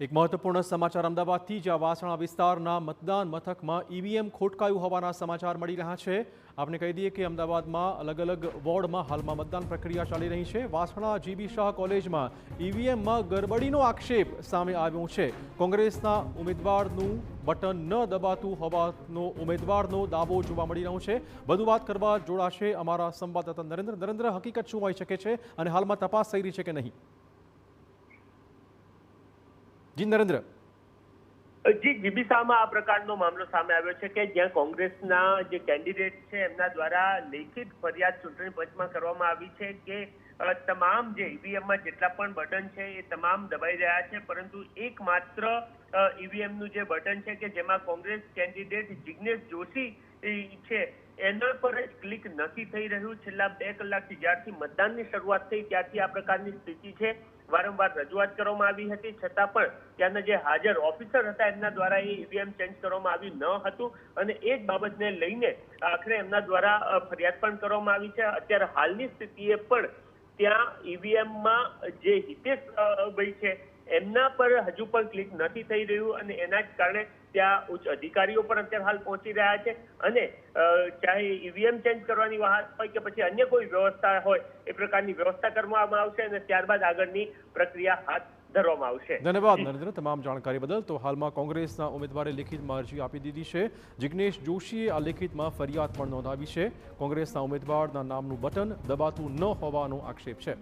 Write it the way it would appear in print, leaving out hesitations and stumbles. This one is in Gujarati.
એક મહત્વપૂર્ણ સમાચાર અમદાવાદથી જ્યાં વાસણા વિસ્તારના મતદાન મથકમાં ઈવીએમ ખોટકાયું હોવાના સમાચાર મળી રહ્યા છે। આપને કહી દઈએ કે અમદાવાદમાં અલગ અલગ વોર્ડમાં હાલમાં મતદાન પ્રક્રિયા ચાલી રહી છે। વાસણા જીબી શાહ કોલેજમાં ઈવીએમમાં ગરબડીનો આક્ષેપ સામે આવ્યો છે। કોંગ્રેસના ઉમેદવારનું બટન ન દબાતું હોવાનો ઉમેદવારનો દાવો જોવા મળી રહ્યો છે। વધુ વાત કરવા જોડાશે અમારા સંવાદદાતા નરેન્દ્ર। હકીકત શું હોઈ શકે છે અને હાલમાં તપાસ થઈ રહી છે કે નહીં? જી નરેન્દ્ર। જી જીબીસામાં આ પ્રકારનો મામલો સામે આવ્યો છે કે જ્યાં કોંગ્રેસના જે કેન્ડિડેટ છે એમના દ્વારા લેખિત ફરિયાદ ચૂંટણી પંચમાં કરવામાં આવી છે કે તમામ જે ઈવીએમમાં જેટલા પણ બટન છે એ તમામ દબાઈ રહ્યા છે, પરંતુ એકમાત્ર ઈવીએમનું જે બટન છે કે જેમાં કોંગ્રેસ કેન્ડિડેટ જિગ્નેશ જોશી છે એના પર જ ક્લિક નથી થઈ રહ્યું। છેલ્લા 2 કલાકથી જ્યારથી મતદાનની શરૂઆત થઈ ત્યારથી આ પ્રકારની સ્થિતિ છે। વારંવાર રજૂઆત કરવામાં આવી હતી છતાં પણ ત્યાંના જે હાજર ઓફિસર હતા એમના દ્વારા એ ઈવીએમ ચેન્જ કરવામાં આવ્યું ન હતું અને એ જ બાબતને લઈને આખરે એમના દ્વારા ફરિયાદ પણ કરવામાં આવી છે। અત્યારે હાલની સ્થિતિએ પણ ત્યાં ઈવીએમમાં જે હિતેશભાઈ છે એમના પર હજુ પણ ક્લિક નથી થઈ રહ્યું અને એના જ કારણે ત્યાં ઉચ્ચ અધિકારીઓ પણ અત્યારે હાલ પહોંચી રહ્યા છે અને ચાહે ઈવીએમ ચેન્જ કરવાની વાત હોય કે પછી અન્ય કોઈ વ્યવસ્થા હોય એ પ્રકારની વ્યવસ્થા કરવામાં આવશે અને ત્યારબાદ આગળની પ્રક્રિયા હાથ ધરવામાં આવશે। ધન્યવાદ નરેન્દ્ર તમામ જાણકારી બદલ। તો હાલમાં કોંગ્રેસના ઉમેદવારે લેખિતમાં અરજી આપી દીધી છે। જિગ્નેશ જોશીએ આ લેખિતમાં ફરિયાદ પણ નોંધાવી છે। કોંગ્રેસના ઉમેદવારના નામનું બટન દબાતું ન હોવાનો આક્ષેપ છે।